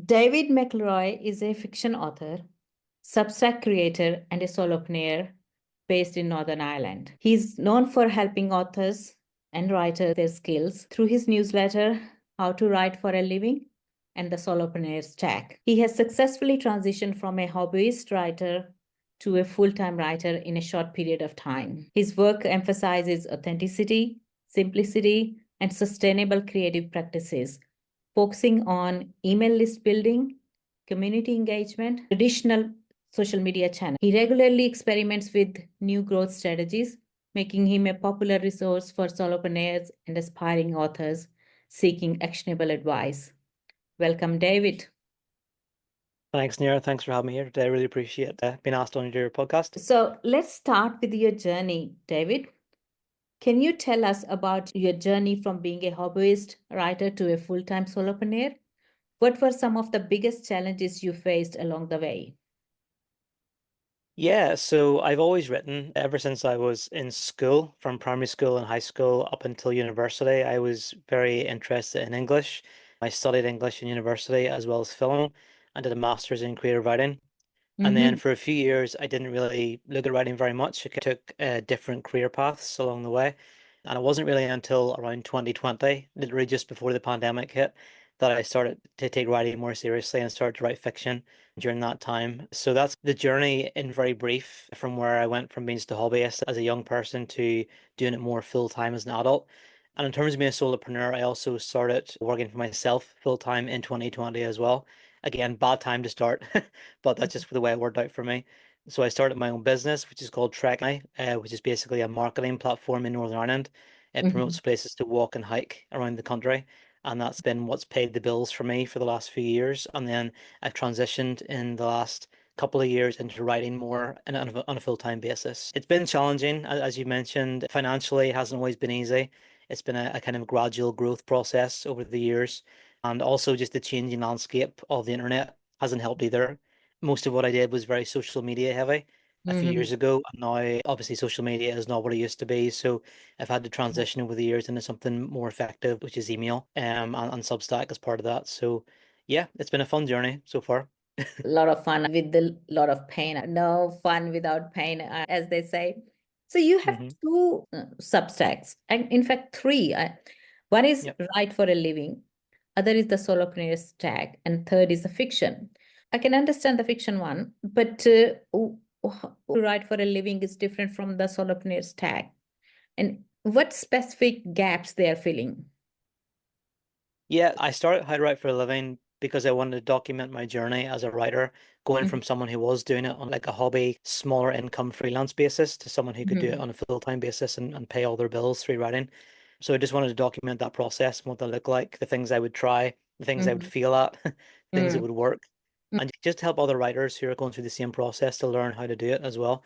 David McElroy is a fiction author, Substack creator, and a solopreneur based in Northern Ireland. He's known for helping authors and writers their skills through his newsletter, How to Write for a Living, and the Solopreneur Stack. He has successfully transitioned from a hobbyist writer to a full-time writer in a short period of time. His work emphasizes authenticity, simplicity, and sustainable creative practices, focusing on email list building, community engagement, traditional social media channels. He regularly experiments with new growth strategies, making him a popular resource for solopreneurs and aspiring authors seeking actionable advice. Welcome, David. Thanks, Nira. Thanks for having me here today. I really appreciate being asked on your podcast. So let's start with your journey, David. Can you tell us about your journey from being a hobbyist writer to a full-time solopreneur? What were some of the biggest challenges you faced along the way? Yeah, so I've always written ever since I was in school, from primary school and high school up until university. I was very interested in English. I studied English in university as well as film and did a master's in creative writing. And then Mm-hmm. for a few years, I didn't really look at writing very much. I took different career paths along the way. And it wasn't really until around 2020, literally just before the pandemic hit, that I started to take writing more seriously and started to write fiction during that time. So that's the journey in very brief from where I went from being just a hobbyist as a young person to doing it more full time as an adult. And in terms of being a solopreneur, I also started working for myself full time in 2020 as well. Again, bad time to start, but that's just the way it worked out for me. So I started my own business, which is called Trek, which is basically a marketing platform in Northern Ireland. It Mm-hmm. promotes places to walk and hike around the country. And that's been what's paid the bills for me for the last few years. And then I've transitioned in the last couple of years into writing more on a full-time basis. It's been challenging, as you mentioned. Financially, it hasn't always been easy. It's been a kind of gradual growth process over the years. And also just the changing landscape of the internet hasn't helped either. Most of what I did was very social media heavy a few Mm-hmm. years ago. And now, obviously, social media is not what it used to be. So I've had to transition over the years into something more effective, which is email, and Substack as part of that. So yeah, it's been a fun journey so far. A lot of fun with a lot of pain. No fun without pain, as they say. So you have Hmm. two Substacks, and in fact, three. One is Yep. Write for a Living, other is the Solopreneur Stack, and third is the fiction. I can understand the fiction one, but to write for a living is different from the Solopreneur Stack. And what specific gaps they are filling? Yeah, I started How to Write for a Living because I wanted to document my journey as a writer, going Mhm, from someone who was doing it on like a hobby, smaller income freelance basis to someone who could do it mhm, on a full-time basis and pay all their bills through writing. So I just wanted to document that process and what that looked like, the things I would try, the things I would mhm, fail at, things that mhm, would work, and just help other writers who are going through the same process to learn how to do it as well.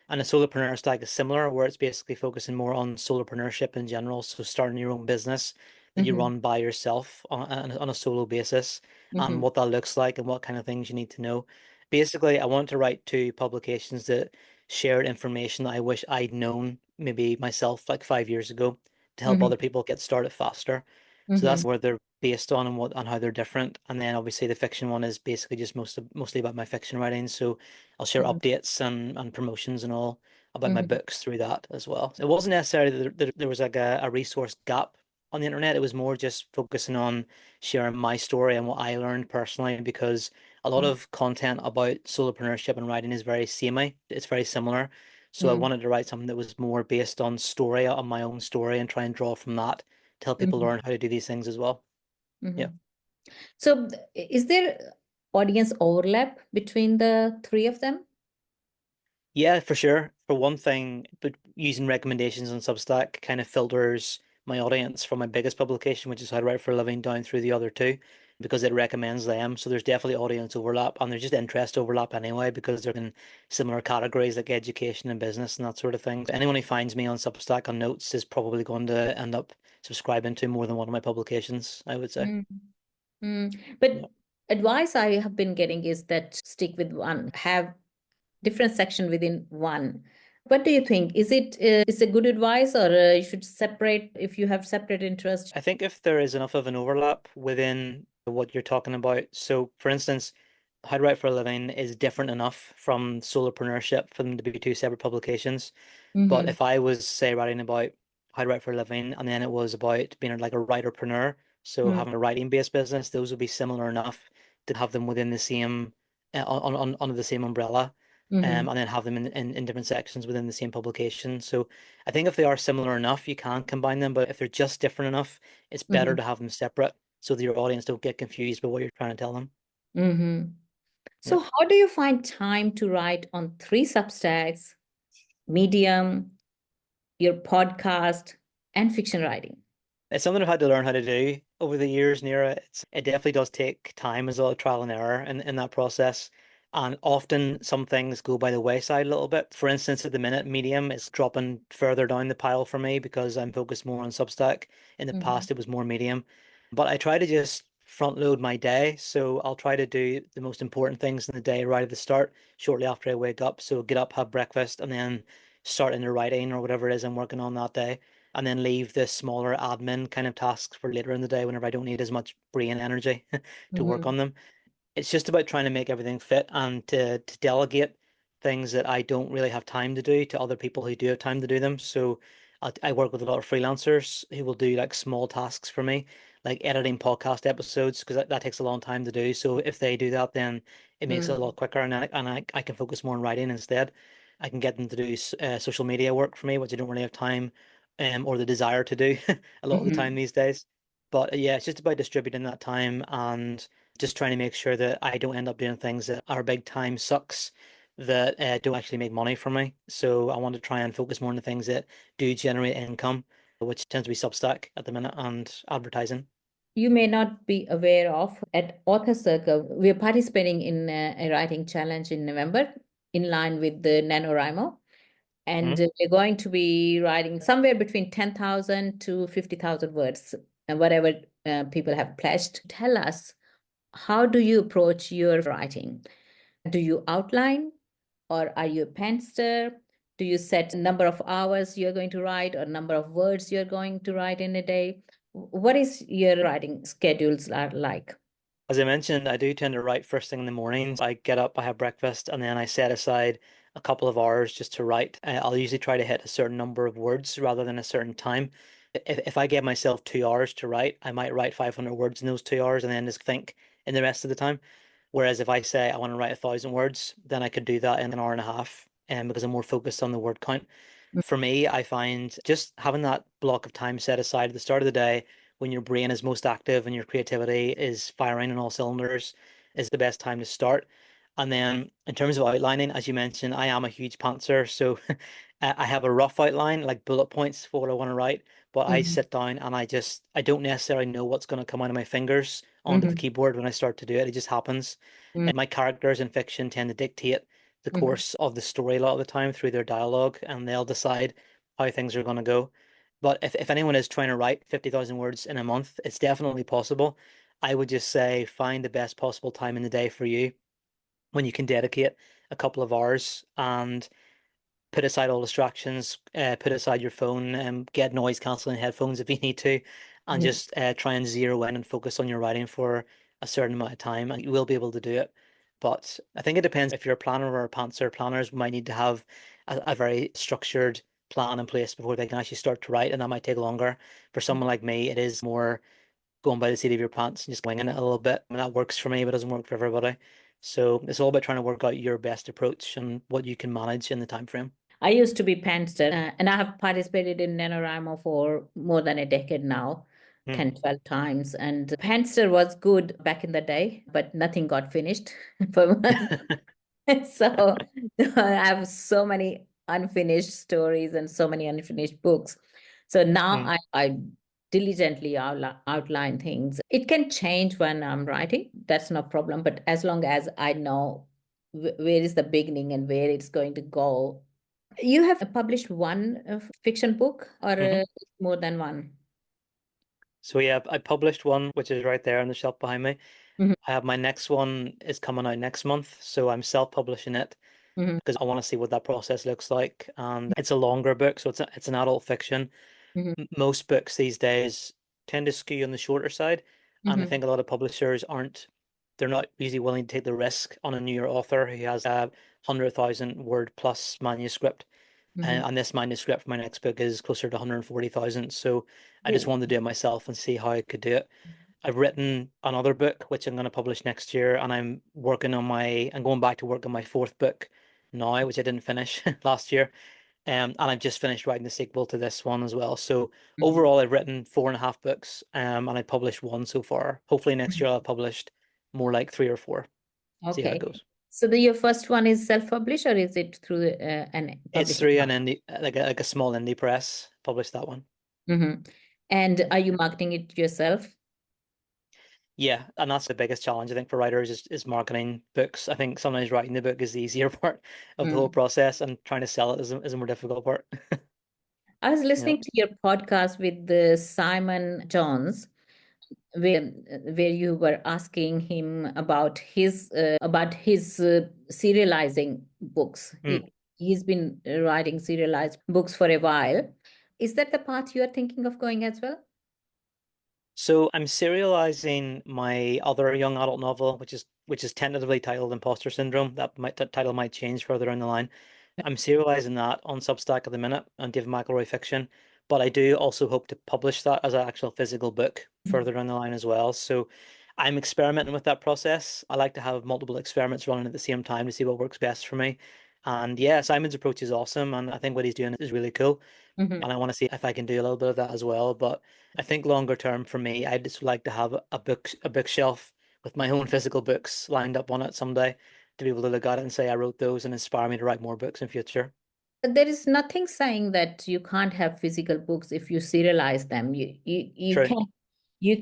And a solopreneur stack is similar, where it's basically focusing more on solopreneurship in general. So starting your own business that you mhm, run by yourself on a solo basis, and mhm, what that looks like and what kind of things you need to know. Basically, I want to write two publications that shared information that I wish I'd known maybe myself like 5 years ago to help mhm, other people get started faster. So mhm, that's where they're based on and what and how they're different. And then obviously the fiction one is basically just mostly about my fiction writing. So I'll share mhm, updates and promotions and all about my mhm, books through that as well. So it wasn't necessarily that there was like a resource gap on the internet. It was more just focusing on sharing my story and what I learned personally, because a lot mhm, of content about solopreneurship and writing is very samey. It's very similar. So I mhm, wanted to write something that was more based on story, on my own story, and try and draw from that to help people mhm, learn how to do these things as well. Yeah. mhm. So, is there audience overlap between the three of them? Yeah, for sure. For one thing, but using recommendations on Substack kind of filters my audience from my biggest publication, which is How to Write for a Living, down through the other two, because it recommends them. So there's definitely audience overlap, and there's just interest overlap anyway, because they're in similar categories like education and business and that sort of thing. So anyone who finds me on Substack on Notes is probably going to end up subscribing to more than one of my publications, I would say. Mm, mm. Yeah. But advice I have been getting is that stick with one, have different section within one. What do you think? Is a good advice, or you should separate if you have separate interest? I think if there is enough of an overlap within what you're talking about. So, for instance, How to Write for a Living is different enough from Solopreneurship for them to be two separate publications. But Mm-hmm. if I was, say, writing about how to write for a living, and then it was about being like a writerpreneur, so having a writing-based business, those would be similar enough to have them within the same, under the same umbrella, Mm-hmm. and then have them in different sections within the same publication. So I think if they are similar enough, you can combine them. But if they're just different enough, it's better Mm-hmm. to have them separate so that your audience don't get confused by what you're trying to tell them. Mm-hmm. Yeah. So, how do you find time to write on three Substacks, Medium, your podcast, and fiction writing? It's something I've had to learn how to do over the years, Nira. It definitely does take time as well, trial and error in that process. And often some things go by the wayside a little bit. For instance, at the minute, Medium is dropping further down the pile for me because I'm focused more on Substack. In the Mm-hmm. past, it was more Medium. But I try to just front load my day. So I'll try to do the most important things in the day right at the start, shortly after I wake up. So get up, have breakfast, and then start into writing or whatever it is I'm working on that day, and then leave the smaller admin kind of tasks for later in the day whenever I don't need as much brain energy to work Mm-hmm. on them. It's just about trying to make everything fit and to delegate things that I don't really have time to do to other people who do have time to do them. So I work with a lot of freelancers who will do like small tasks for me, like editing podcast episodes, because that takes a long time to do. So if they do that, then it makes it a lot quicker, and I can focus more on writing instead. I can get them to do social media work for me, which I don't really have time or the desire to do a lot of the Mm-hmm. time these days. But yeah, it's just about distributing that time and just trying to make sure that I don't end up doing things that are big time sucks that don't actually make money for me. So I want to try and focus more on the things that do generate income, which tends to be Substack at the minute and advertising. You may not be aware of at Author Circle, we're participating in a writing challenge in November in line with the NaNoWriMo. And Hmm. we're going to be writing somewhere between 10,000 to 50,000 words, and whatever people have pledged. Tell us, how do you approach your writing? Do you outline, or are you a penster? Do you set a number of hours you're going to write or number of words you're going to write in a day? What is your writing schedules are like? As I mentioned, I do tend to write first thing in the morning. I get up, I have breakfast, and then I set aside a couple of hours just to write. I'll usually try to hit a certain number of words rather than a certain time. If I give myself 2 hours to write, I might write 500 words in those 2 hours and then just think in the rest of the time. Whereas if I say I want to write 1,000 words, then I could do that in an hour and a half, because I'm more focused on the word count. For me, I find just having that block of time set aside at the start of the day when your brain is most active and your creativity is firing on all cylinders is the best time to start. And then in terms of outlining, as you mentioned, I am a huge pantser, so I have a rough outline, like bullet points for what I want to write, but I Mhm. sit down and I don't necessarily know what's going to come out of my fingers onto the Mhm. keyboard when I start to do it. It just happens. Mhm. And my characters in fiction tend to dictate the Mhm. course of the story a lot of the time through their dialogue, and they'll decide how things are going to go. But if anyone is trying to write 50,000 words in a month, it's definitely possible. I would just say find the best possible time in the day for you when you can dedicate a couple of hours and put aside all distractions, put aside your phone, and get noise canceling headphones if you need to, and Mhm. just try and zero in and focus on your writing for a certain amount of time, and you will be able to do it. But I think it depends if you're a planner or a pantser. Planners might need to have a very structured plan in place before they can actually start to write, and that might take longer. For someone like me, it is more going by the seat of your pants and just winging it a little bit. And that works for me, but doesn't work for everybody. So it's all about trying to work out your best approach and what you can manage in the time frame. I used to be Penster, and I have participated in NaNoWriMo for more than a decade now, Hmm. 10, 12 times. And Penster was good back in the day, but nothing got finished. For so I have so many unfinished stories and so many unfinished books. So now Hmm. I diligently outline things. It can change when I'm writing. That's no problem. But as long as I know where is the beginning and where it's going to go. You have published one fiction book, or Hmm. more than one? So yeah, I published one, which is right there on the shelf behind me. Mhm. I have my next one is coming out next month, so I'm self-publishing it Mhm. because I want to see what that process looks like. And it's a longer book, so it's an adult fiction. Mhm. Most books these days tend to skew on the shorter side. And I Mm-hmm. think a lot of publishers aren't, they're not usually willing to take the risk on a newer author who has a 100,000 word plus manuscript. Mm-hmm. And this manuscript for my next book is closer to 140,000. So I just Oh. wanted to do it myself and see how I could do it. I've written another book, which I'm going to publish next year, and I'm going back to work on my fourth book now, which I didn't finish last year. And I've just finished writing the sequel to this one as well. So Mhm. overall, I've written 4.5 books, and I published one so far. Hopefully next Mhm. year I'll have published more like 3 or 4. See how it Okay. goes. So your first one is self-published, or is it through an It's publishing through an house? indie, like a small indie press, published that one. Mm-hmm. And Yeah. are you marketing it yourself? Yeah, and that's the biggest challenge I think for writers is marketing books. I think sometimes writing the book is the easier part of the whole Mm. process, and trying to sell it is the more difficult part. I was Yeah. listening to your podcast with the Simon Johns, where you were asking him about his serializing books. Mm. He's been writing serialized books for a while. Is that the path you are thinking of going as well? So I'm serializing my other young adult novel, which is tentatively titled Imposter Syndrome. That title might change further down the line. I'm serializing that on Substack at the minute on David McElroy Fiction, but I do also hope to publish that as an actual physical book further down the line as well. So I'm experimenting with that process. I like to have multiple experiments running at the same time to see what works best for me. And yeah, Simon's approach is awesome, and I think what he's doing is really cool. Mhm. And I want to see if I can do a little bit of that as well. But I think longer term for me, I just like to have a bookshelf with my own physical books lined up on it someday to be able to look at it and say I wrote those and inspire me to write more books in future. There is nothing saying that you can't have physical books if you serialize them. You True.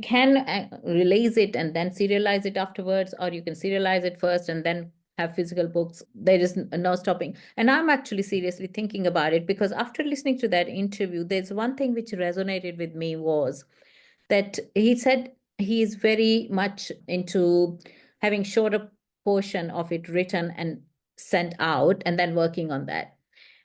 can release it and then serialize it afterwards, or you can serialize it first and then have physical books. There is no stopping. And I'm actually seriously thinking about it, because after listening to that interview, there's one thing which resonated with me was that he said he is very much into having shorter portion of it written and sent out and then working on that.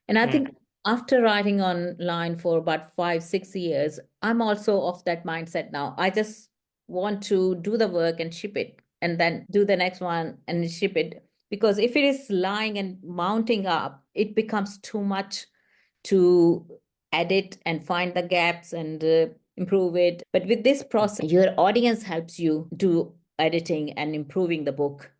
And I Mm, think after writing online for about 5, 6 years, I'm also of that mindset now. I just want to do the work and ship it, and then do the next one and ship it. Because if it is lying and mounting up, it becomes too much to edit and find the gaps and improve it. But with this mm. process, your audience helps you do editing and improving the book,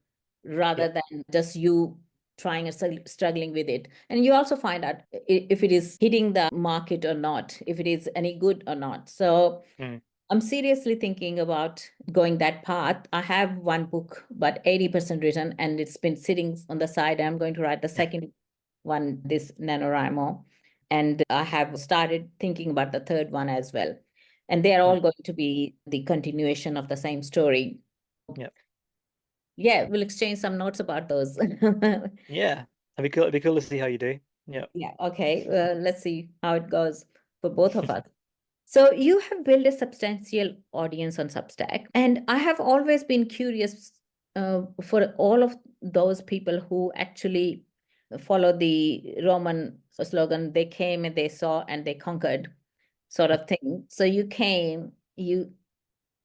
rather Yep. than just you trying and struggling with it. And you also find out if it is hitting the market or not, if it is any good or not. So Mm, I'm seriously thinking about going that path. I have one book, but 80% written, and it's been sitting on the side. I'm going to write the second one, this NaNoWriMo. And I have started thinking about the third one as well. And they are mm. all going to be the continuation of the same story. Yep. Yeah, we'll exchange some notes about those. Yeah. It'd be cool. It'd be cool to see how you do. Yep. Yeah, okay. Let's see how it goes for both of us. So you have built a substantial audience on Substack, and I have always been curious for all of those people who actually follow the Roman slogan, they came and they saw and they conquered sort of thing. So you came, you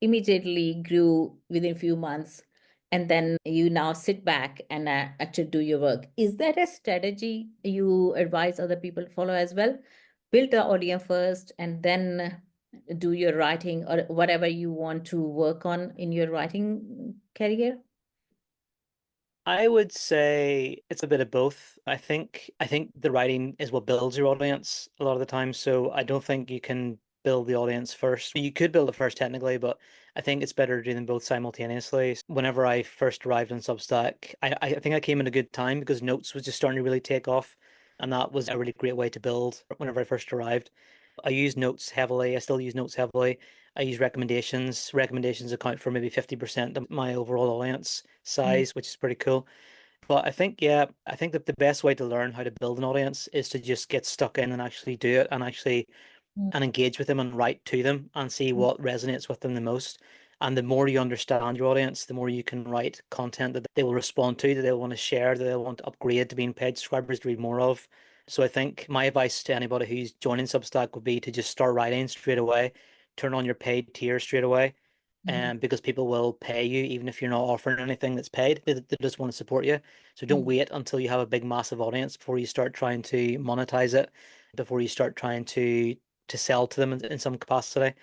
immediately grew within a few months, and then you now sit back and actually do your work. Is that a strategy you advise other people to follow as well? Build the audience first and then do your writing or whatever you want to work on in your writing career? I would say it's a bit of both. I think the writing is what builds your audience a lot of the time. So I don't think you can build the audience first. You could build it first technically, but I think it's better to do them both simultaneously. Whenever I first arrived on Substack, I think I came in a good time because Notes was just starting to really take off, and that was a really great way to build whenever I first arrived. I use Notes heavily. I still use Notes heavily. I use recommendations. Recommendations account for maybe 50% of my overall audience Mm, size, which is pretty cool. But I think, yeah, I think that the best way to learn how to build an audience is to just get stuck in and actually do it and actually mm, and engage with them and write to them and see what resonates with them the most. And the more you understand your audience, the more you can write content that they will respond to, that they'll want to share, that they'll want to upgrade to being paid subscribers to read more of. So I think my advice to anybody who's joining Substack would be to just start writing straight away, turn on your paid tier straight away, Mhm. because people will pay you even if you're not offering anything that's paid. They just want to support you. So don't Mhm. wait until you have a big massive audience before you start trying to monetize it, before you start trying to sell to them in some capacity.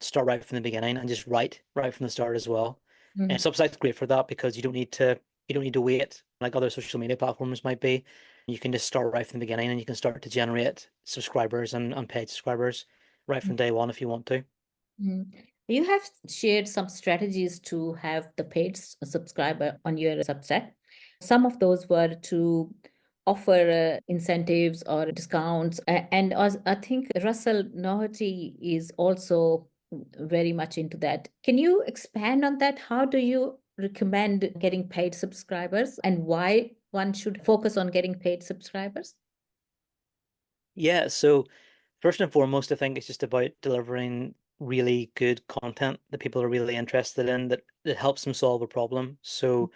Start right from the beginning and just write right from the start as well. And Mhm. Substack's great for that because you don't need to wait like other social media platforms might be. You can just start right from the beginning and you can start to generate subscribers and paid subscribers right from day one if you want to. Mhm. You have shared some strategies to have the paid subscriber on your Substack. Some of those were to offer incentives or discounts. And I think Russell Noherty is also very much into that. Can you expand on that? How do you recommend getting paid subscribers and why one should focus on getting paid subscribers? Yeah, so first and foremost, I think it's just about delivering really good content that people are really interested in that helps them solve a problem. So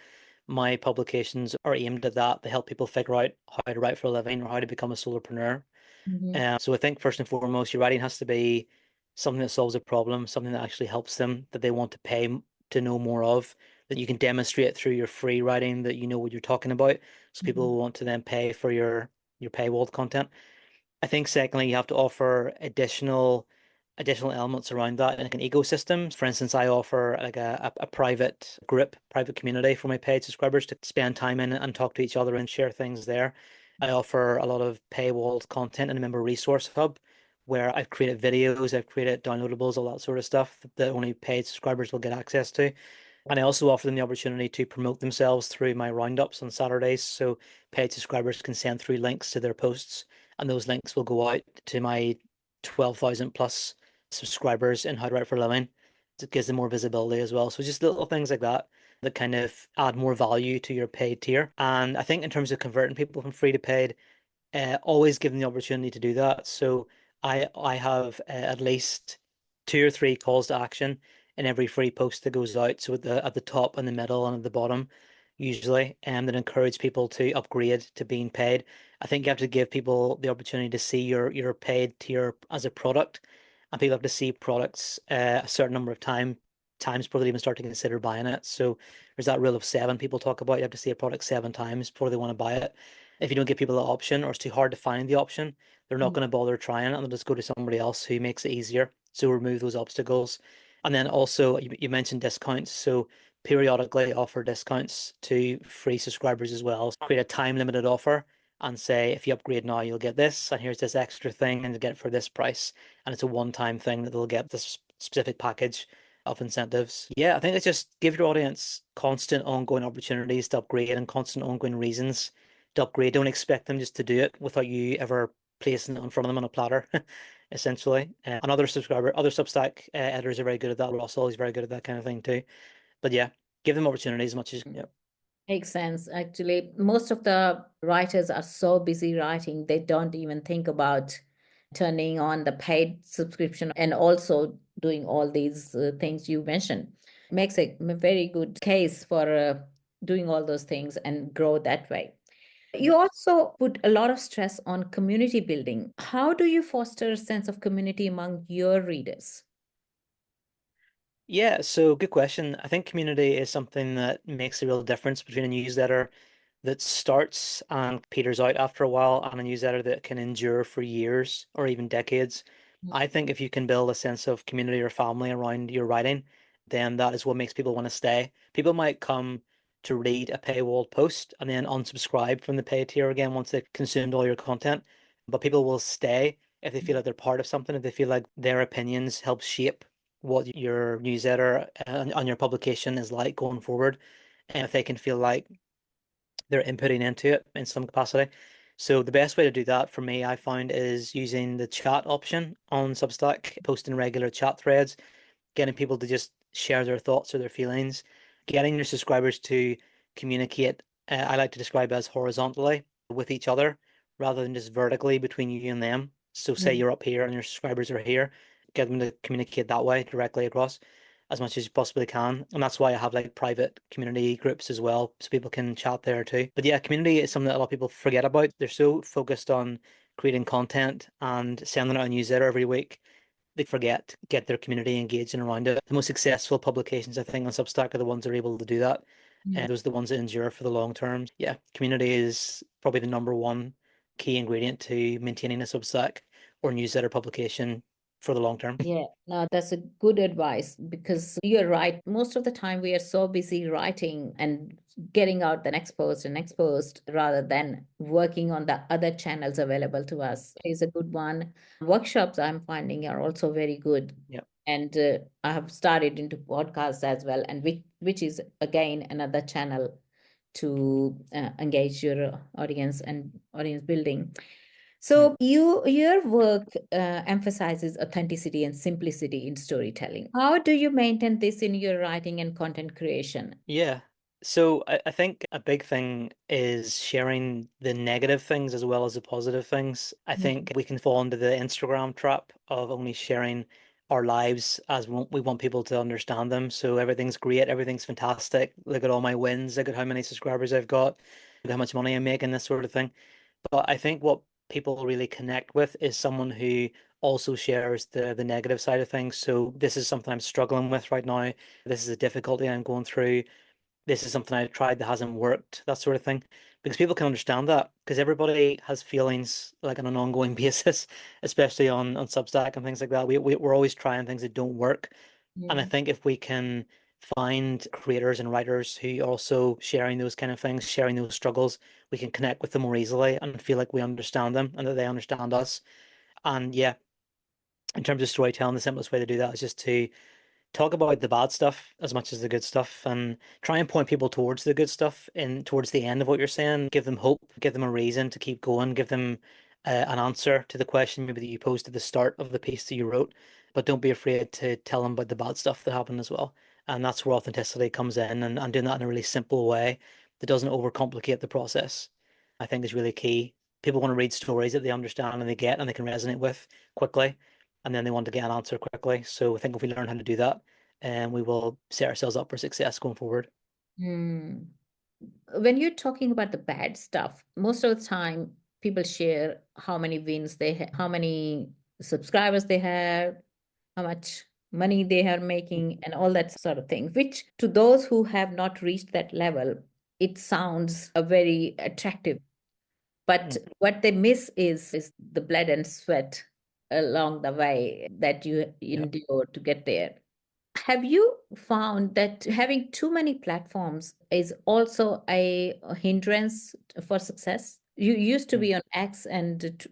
my publications are aimed at that. They help people figure out how to write for a living or how to become a solopreneur. Mhm. So I think first and foremost, your writing has to be something that solves a problem, something that actually helps them, that they want to pay to know more of, that you can demonstrate through your free writing that you know what you're talking about. So people Mhm. will want to then pay for your paywalled content. I think secondly, you have to offer additional elements around that in like an ecosystem. For instance, I offer like a private group, private community for my paid subscribers to spend time in and talk to each other and share things there. I offer a lot of paywalled content in a member resource hub where I've created videos, I've created downloadables, all that sort of stuff that only paid subscribers will get access to. And I also offer them the opportunity to promote themselves through my roundups on Saturdays. So paid subscribers can send through links to their posts, and those links will go out to my 12,000 plus subscribers in How to Write for a Living. It gives them more visibility as well. So just little things like that that kind of add more value to your paid tier. And I think in terms of converting people from free to paid, always give them the opportunity to do that. So I have at least two or three calls to action in every free post that goes out. So at the top and the middle and at the bottom, usually, and that encourage people to upgrade to being paid. I think you have to give people the opportunity to see your paid tier as a product, and people have to see products a certain number of times before they even start to consider buying it. So there's that rule of seven people talk about. You have to see a product 7 times before they want to buy it. If you don't give people the option or it's too hard to find the option, they're not going to bother trying it and they'll just go to somebody else who makes it easier. So remove those obstacles. And then also you mentioned discounts. So periodically offer discounts to free subscribers as well. Create a time limited offer and say if you upgrade now, you'll get this, and here's this extra thing, and you get it for this price. And it's a one-time thing that they'll get this specific package of incentives. Yeah, I think it's just give your audience constant ongoing opportunities to upgrade and constant ongoing reasons to upgrade. Don't expect them just to do it without you ever placing it in front of them on a platter, essentially. And other Substack editors are very good at that. Russell is very good at that kind of thing too. But yeah, give them opportunities as much as yeah. Makes sense. Actually, most of the writers are so busy writing, they don't even think about turning on the paid subscription and also doing all these things you mentioned. Makes a very good case for doing all those things and grow that way. You also put a lot of stress on community building. How do you foster a sense of community among your readers? Yeah, so good question. I think community is something that makes a real difference between a newsletter that starts and peters out after a while and a newsletter that can endure for years or even decades. I think if you can build a sense of community or family around your writing, then that is what makes people want to stay. People might come to read a paywalled post and then unsubscribe from the paid tier again once they've consumed all your content, but people will stay if they feel like they're part of something, if they feel like their opinions help shape what your newsletter and your publication is like going forward, and if they can feel like they're inputting into it in some capacity. So the best way to do that for me, I found, is using the chat option on Substack, posting regular chat threads, getting people to just share their thoughts or their feelings, getting your subscribers to communicate. I like to describe as horizontally with each other rather than just vertically between you and them. So say Mhm. you're up here and your subscribers are here, get them to communicate that way directly across as much as you possibly can. And that's why I have like private community groups as well, so people can chat there too. But yeah, community is something that a lot of people forget about. They're so focused on creating content and sending out a newsletter every week they forget, get their community engaged and around it. The most successful publications, I think, on Substack are the ones that are able to do that. And those are the ones that endure for the long term. Yeah, community is probably the number one key ingredient to maintaining a Substack or newsletter publication for the long term. Yeah, no, that's a good advice because you're right. Most of the time, we are so busy writing and getting out the next post rather than working on the other channels available to us. Is a good one. Workshops I'm finding are also very good. Yeah. And I have started into podcasts as well, and which is again another channel to engage your audience and audience building. So your work emphasizes authenticity and simplicity in storytelling. How do you maintain this in your writing and content creation? Yeah. So I think a big thing is sharing the negative things as well as the positive things. I think we can fall into the Instagram trap of only sharing our lives as we want people to understand them. So everything's great, everything's fantastic. Look at all my wins, look at how many subscribers I've got, look how much money I'm making, this sort of thing. But I think what people really connect with is someone who also shares the negative side of things. So this is something I'm struggling with right now. This is a difficulty I'm going through. This is something I tried that hasn't worked, that sort of thing. Because people can understand that, because everybody has feelings like on an ongoing basis, especially on Substack and things like that. We're always trying things that don't work. And I Mm. think if we can find creators and writers who are also sharing those kind of things, sharing those struggles, we can connect with them more easily and feel like we understand them and that they understand us. And yeah, in terms of storytelling, the simplest way to do that is just to talk about the bad stuff as much as the good stuff and try and point people towards the good stuff and towards the end of what you're saying. Give them hope, give them a reason to keep going, give them an answer to the question maybe that you posed at the start of the piece that you wrote, but don't be afraid to tell them about the bad stuff that happened as well. And that's where authenticity comes in, and doing that in a really simple way that doesn't overcomplicate the process, I think is really key. People want to read stories that they understand and they get and they can resonate with quickly, and then they want to get an answer quickly. So I think if we learn how to do that, and we will set ourselves up for success going forward. Hmm. When you're talking about the bad stuff, most of the time people share how many wins they have, how many subscribers they have, how much money they are making, and all that sort of thing, which to those who have not reached that level, it sounds a very attractive. But Mm. what they miss is the blood and sweat along the way that you Yeah. endure to get there. Have you found that having too many platforms is also a hindrance for success? You used to Mm. be on X and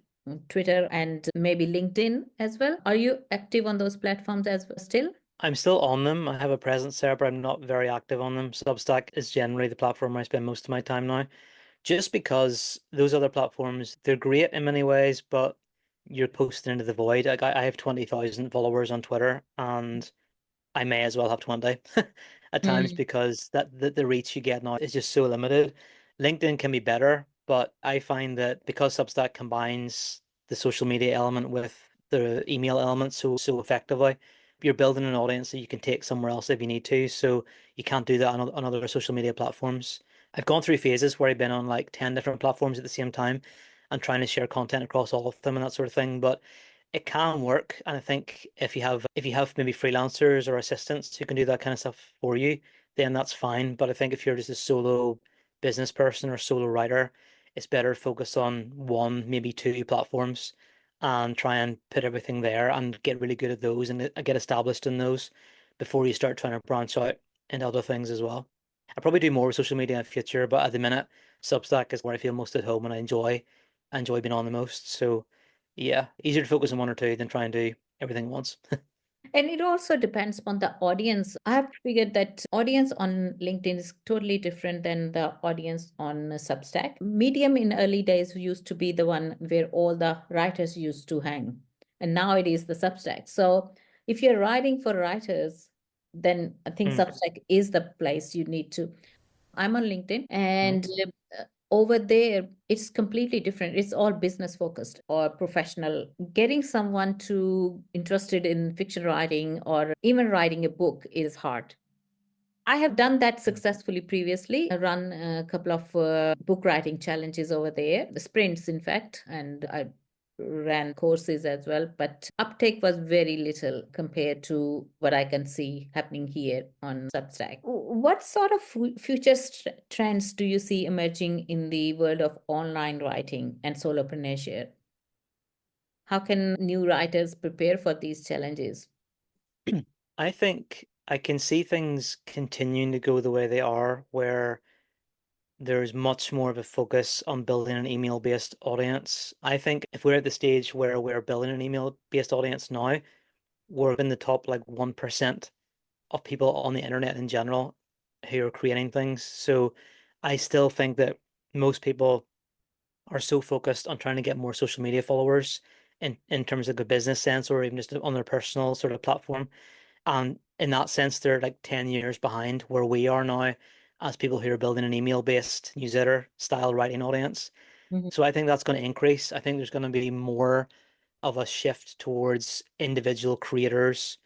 Twitter and maybe LinkedIn as well. Are you active on those platforms as well still? I'm still on them. I have a presence there, but I'm not very active on them. Substack is generally the platform where I spend most of my time now, just because those other platforms, they're great in many ways, but you're posting into the void. Like I have 20,000 followers on Twitter, and I may as well have 20 at times Mm. because the reach you get now is just so limited. LinkedIn can be better, but I find that because Substack combines the social media element with the email element so effectively, you're building an audience that you can take somewhere else if you need to. So you can't do that on other social media platforms. I've gone through phases where I've been on like 10 different platforms at the same time and trying to share content across all of them and that sort of thing. But it can work, and I think if you have maybe freelancers or assistants who can do that kind of stuff for you, then that's fine. But I think if you're just a solo business person or solo writer, it's better to focus on one, maybe two platforms and try and put everything there and get really good at those and get established in those before you start trying to branch out into other things as well. I'll probably do more with social media in the future, but at the minute, Substack is where I feel most at home and I enjoy being on the most. So yeah, easier to focus on one or two than try and do everything at once. And it also depends on the audience. I have figured that audience on LinkedIn is totally different than the audience on Substack. Medium in early days used to be the one where all the writers used to hang, and now it is the Substack. So if you're writing for writers, then I think Mm, Substack is the place you need to. I'm on LinkedIn, mm, and over there, it's completely different. It's all business focused or professional. Getting someone to interested in fiction writing or even writing a book is hard. I have done that mm, successfully previously. I run a couple of book writing challenges over there, the sprints, in fact, and I ran courses as well, but uptake was very little compared to what I can see happening here on Substack. What sort of future trends do you see emerging in the world of online writing and solopreneurship? How can new writers prepare for these challenges? I think I can see things continuing to go the way they are, where there's much more of a focus on building an email-based audience. I think if we're at the stage where we're building an email-based audience now, we're in the top like 1% of people on the internet in general who are creating things. So I still think that most people are so focused on trying to get more social media followers in terms of the business sense or even just on their personal sort of platform. And in that sense, they're like 10 years behind where we are now as people who are building an email-based newsletter style writing audience. Mhm. So I think that's going to increase. I think there's going to be more of a shift towards individual creators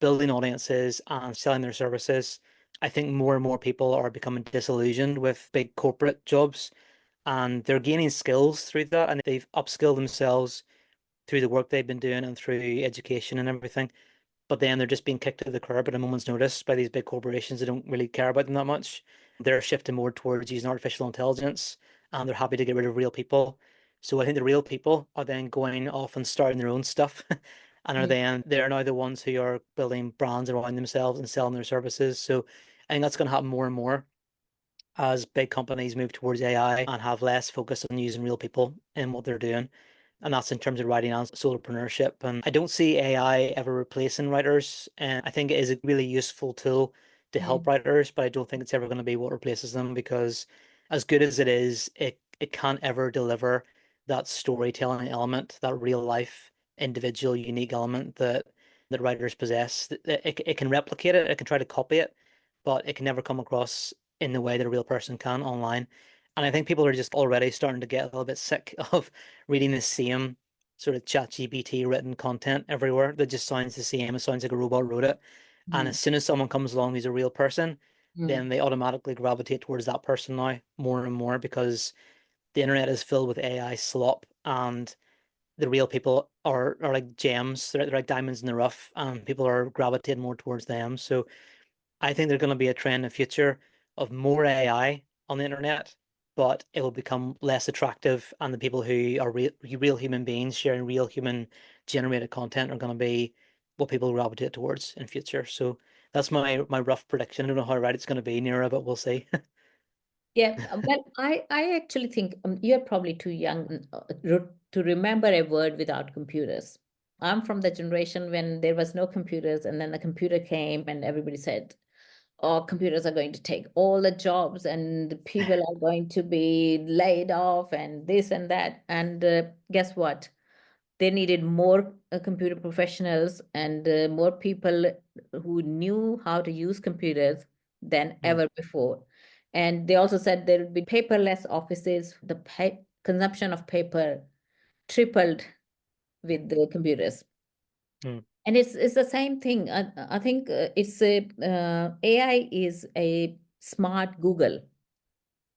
building audiences and selling their services. I think more and more people are becoming disillusioned with big corporate jobs and they're gaining skills through that and they've upskilled themselves through the work they've been doing and through education and everything. But then they're just being kicked to the curb at a moment's notice by these big corporations that don't really care about them that much. They're shifting more towards using artificial intelligence and they're happy to get rid of real people. So I think the real people are then going off and starting their own stuff and are Mm. then they're now the ones who are building brands around themselves and selling their services. So I think that's going to happen more and more as big companies move towards AI and have less focus on using real people in what they're doing. And that's in terms of writing and solopreneurship. And I don't see AI ever replacing writers. And I think it is a really useful tool to help Mm. writers, but I don't think it's ever going to be what replaces them because as good as it is, it can't ever deliver that storytelling element, that real life, individual, unique element that writers possess. It can replicate it, it can try to copy it, but it can never come across in the way that a real person can online. And I think people are just already starting to get a little bit sick of reading the same sort of ChatGPT written content everywhere that just sounds the same. It sounds like a robot wrote it. And Mm. as soon as someone comes along who's a real person, Mm. then they automatically gravitate towards that person now more and more because the internet is filled with AI slop and the real people are like gems. They're like diamonds in the rough, and people are gravitating more towards them. So I think there's going to be a trend in the future of more AI on the internet, but it will become less attractive, and the people who are real human beings sharing real human generated content are going to be what people gravitate towards in future. So that's my rough prediction. I don't know how right it's going to be, Nira, but we'll see. Yeah, well, I actually think you're probably too young to remember a word without computers. I'm from the generation when there was no computers, and then the computer came, and everybody said, "Oh, computers are going to take all the jobs, and people are going to be laid off, and this and that." And guess what? They needed more computer professionals and more people who knew how to use computers than Mm, ever before. And they also said there would be paperless offices. The consumption of paper tripled with the computers. mm, And it's the same thing. I think it's a AI is a smart Google.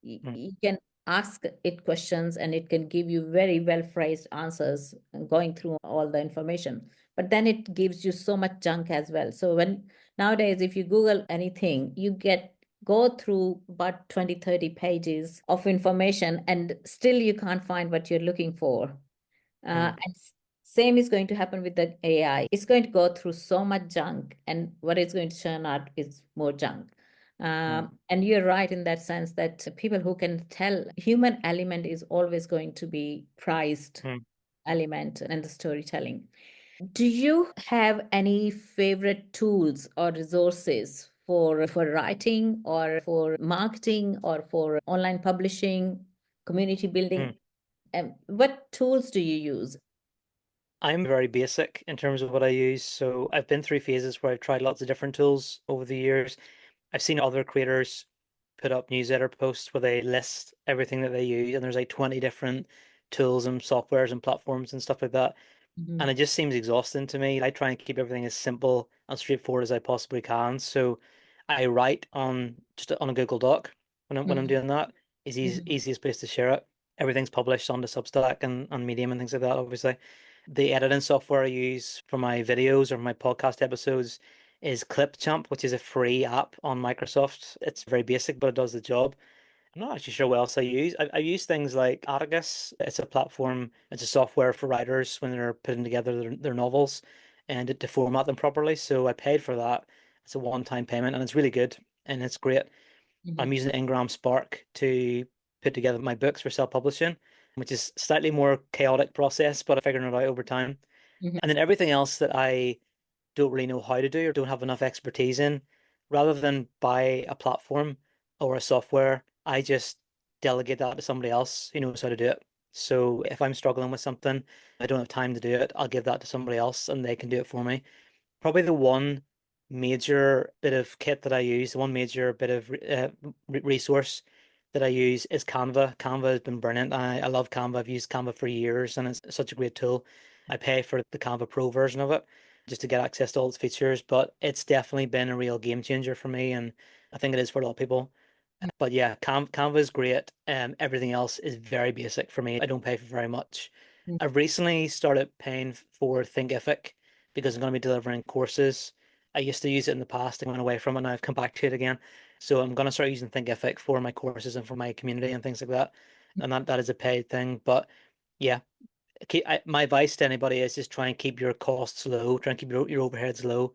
mm, You can ask it questions and it can give you very well phrased answers going through all the information, but then it gives you so much junk as well. So when nowadays if you google anything, you get go through about 20, 30 pages of information and still you can't find what you're looking for. mm, And same is going to happen with the AI. It's going to go through so much junk, and what is going to turn out is more junk. mm, And you're right in that sense that people who can tell human element is always going to be prized mm. element in the storytelling. Do you have any favorite tools or resources for writing or for marketing or for online publishing, community building? mm. What tools do you use? I'm very basic in terms of what I use. So I've been through phases where I've tried lots of different tools over the years. I've seen other creators put up newsletter posts where they list everything that they use, and there's like 20 different tools and softwares and platforms and stuff like that. Mhm. And it just seems exhausting to me. I try and keep everything as simple and straightforward as I possibly can. So I write on just on a Google Doc when I'm Mhm. doing that. Is Mhm. easiest place to share it. everything's published on the Substack and Medium and things like that, obviously. The editing software I use for my videos or my podcast episodes is Clipchamp, which is a free app on Microsoft. It's very basic, but it does the job. I'm not actually sure what else I use. I use things like Atticus. It's a platform, it's a software for writers when they're putting together their novels and to format them properly. So I paid for that. It's a one-time payment and it's really good and it's great. Mhm, I'm using Ingram Spark to put together my books for self-publishing, which is slightly more chaotic process, but I'm figuring it out over time. mhm, And then everything else that I don't really know how to do or don't have enough expertise in, rather than buy a platform or a software, I just delegate that to somebody else who knows how to do it. So if I'm struggling with something, I don't have time to do it, I'll give that to somebody else and they can do it for me. Probably the one major bit of kit that I use, the one major bit of resource that I use is Canva. Canva has been brilliant. I love Canva. I've used Canva for years and it's such a great tool. I pay for the Canva Pro version of it just to get access to all its features, but it's definitely been a real game changer for me, and I think it is for a lot of people. But yeah, Canva is great. Everything else is very basic for me. I don't pay for very much. mhm, I've recently started paying for Thinkific because I'm going to be delivering courses. I used to use it in the past and went away from it, and I've come back to it again. So I'm going to start using Thinkific for my courses and for my community and things like that. And that is a paid thing. But yeah, my advice to anybody is just try and keep your costs low, try and keep your overheads low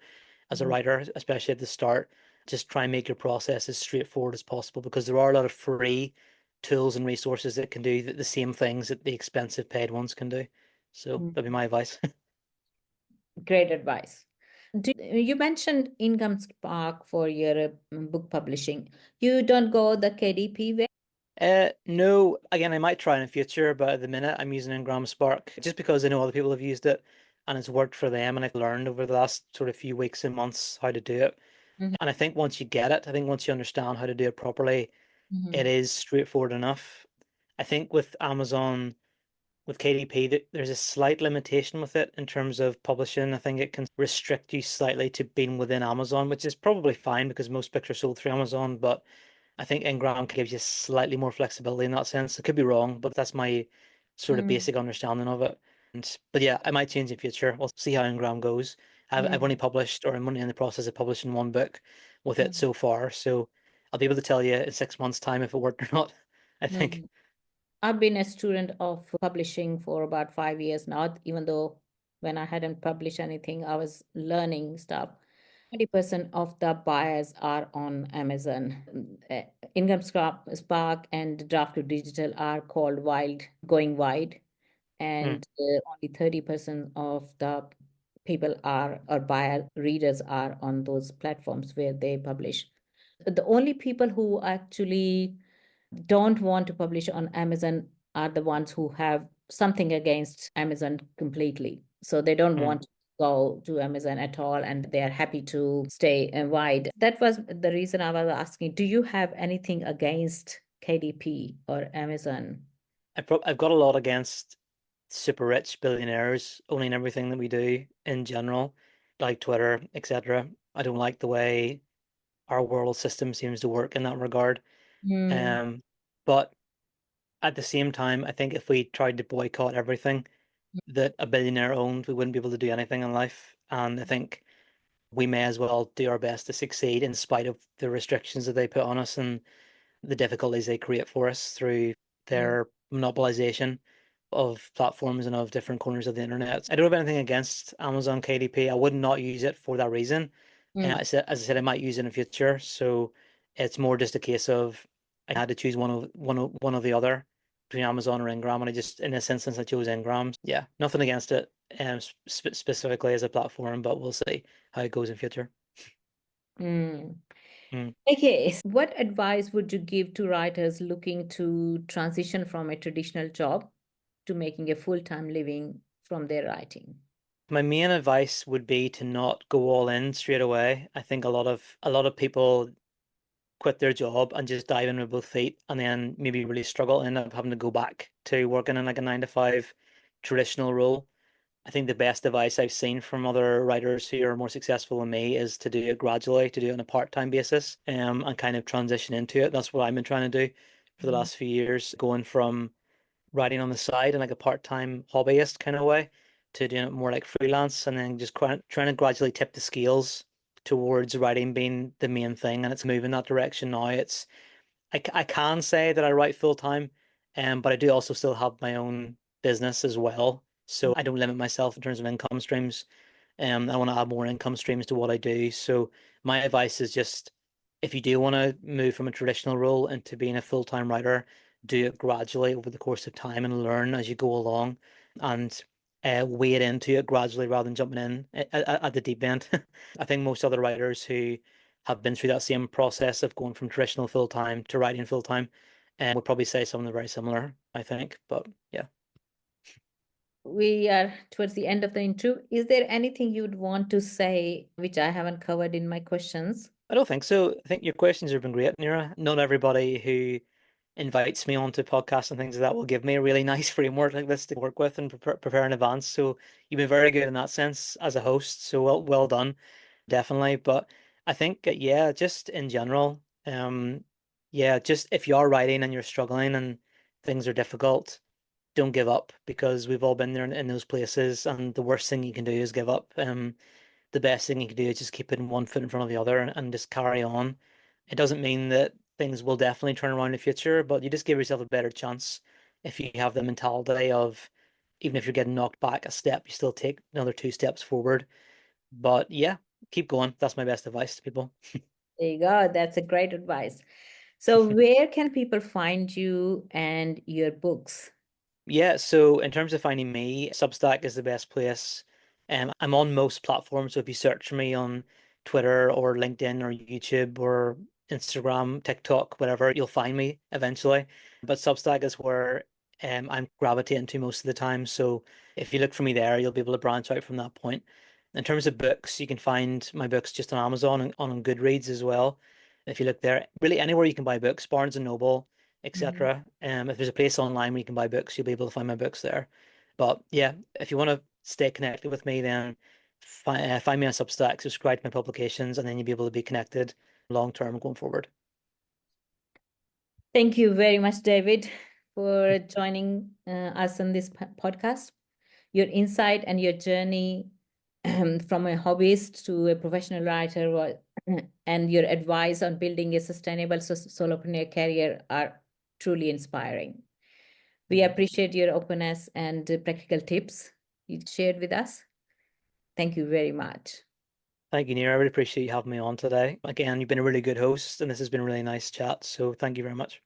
as a mhm, writer, especially at the start. Just try and make your process as straightforward as possible because there are a lot of free tools and resources that can do the same things that the expensive paid ones can do. So mhm. that'd be my advice. Great advice. You mentioned Income Spark for your book publishing. You don't go the KDP way? No, again, I might try in the future, but at the minute I'm using Ingram Spark just because I know other people have used it and it's worked for them, and I've learned over the last sort of few weeks and months how to do it. Mhm, And I think once you get it, I think once you understand how to do it properly, it mhm, is straightforward enough. I think with Amazon, with KDP, that there's a slight limitation with it in terms of publishing. I think it can restrict you slightly to being within Amazon, which is probably fine because most books are sold through Amazon, but I think Ngram gives you slightly more flexibility in that sense. I could be wrong, but that's my sort of mm, basic understanding of it. But yeah, I might change in future. We'll see how Ngram goes. I've only mm, published, or I'm only in the process of publishing one book with it mm, so far, so I'll be able to tell you in 6 months' time if it worked or not. I think. mm. I've been a student of publishing for about 5 years now, even though when I hadn't published anything, I was learning stuff. 20% of the buyers are on Amazon. Income Spark and Draft to Digital are called going wide, Mm, and only 30% of the people are, or buyer readers are on those platforms where they publish. The only people who actually don't want to publish on Amazon are the ones who have something against Amazon completely. So they don't mm. want to go to Amazon at all and they are happy to stay wide. That was the reason I was asking, do you have anything against KDP or Amazon? I've got a lot against super rich billionaires owning everything that we do in general, like Twitter, etc. I don't like the way our world system seems to work in that regard. Mm, Um, but at the same time, I think if we tried to boycott everything that a billionaire owned, we wouldn't be able to do anything in life. And I think we may as well do our best to succeed in spite of the restrictions that they put on us and the difficulties they create for us through mm, their monopolization of platforms and of different corners of the internet. I don't have anything against Amazon KDP. I would not use it for that reason. And mm, as I said, I might use it in the future. So it's more just a case of I had to choose one of the other between Amazon or Ingram, and I just in this instance I chose Ingram. Yeah, nothing against it, specifically as a platform, but we'll see how it goes in future. mm. Mm. Okay, what advice would you give to writers looking to transition from a traditional job to making a full-time living from their writing? My main advice would be to not go all in straight away. I think a lot of people quit their job and just dive in with both feet and then maybe really struggle and end up having to go back to working in like a 9 to 5 traditional role. I think the best advice I've seen from other writers who are more successful than me is to do it gradually, to do it on a part-time basis, and kind of transition into it. That's what I've been trying to do for the Mm, last few years, going from writing on the side in like a part-time hobbyist kind of way to doing it more like freelance, and then just trying to gradually tip the scales towards writing being the main thing, and it's moving that direction now. I can say that I write full time, but I do also still have my own business as well. So I don't limit myself in terms of income streams. I want to add more income streams to what I do. So my advice is just if you do want to move from a traditional role into being a full-time writer, do it gradually over the course of time and learn as you go along, and wade into it gradually rather than jumping in at the deep end. I think most other writers who have been through that same process of going from traditional full-time to writing full-time would probably say something very similar, I think. But yeah. We are towards the end of the interview. Is there anything you'd want to say which I haven't covered in my questions? I don't think so. I think your questions have been great, Nira. Not everybody who invites me onto podcasts and things like that will give me a really nice framework like this to work with and prepare in advance. So you've been very good in that sense as a host. So well done, definitely. But I think yeah, just in general, yeah, just if you are writing and you're struggling and things are difficult, don't give up, because we've all been there in those places, and the worst thing you can do is give up. The best thing you can do is just keep putting one foot in front of the other and just carry on. It doesn't mean that things will definitely turn around in the future, but you just give yourself a better chance if you have the mentality of even if you're getting knocked back a step, you still take another 2 steps forward. But yeah, keep going. That's my best advice to people. There you go. That's a great advice. So, where can people find you and your books? Yeah, so in terms of finding me, Substack is the best place. I'm on most platforms, so if you search for me on Twitter or LinkedIn or YouTube or Instagram, TikTok, whatever, you'll find me eventually. But Substack is where I'm gravitating to most of the time. So if you look for me there, you'll be able to branch out from that point. In terms of books, you can find my books just on Amazon and on Goodreads as well. If you look there, really anywhere you can buy books, Barnes and Noble, Mhm. etc. If there's a place online where you can buy books, you'll be able to find my books there. But yeah, if you want to stay connected with me, then find me on Substack, subscribe to my publications, and then you'll be able to be connected long term going forward. Thank you very much, David, for joining us on this podcast. Your insight and your journey from a hobbyist to a professional writer and your advice on building a sustainable solopreneur career are truly inspiring. We Mhm. appreciate your openness and practical tips you shared with us. Thank you very much. Thank you, Nira. I really appreciate you having me on today. Again, you've been a really good host, and this has been a really nice chat. So thank you very much.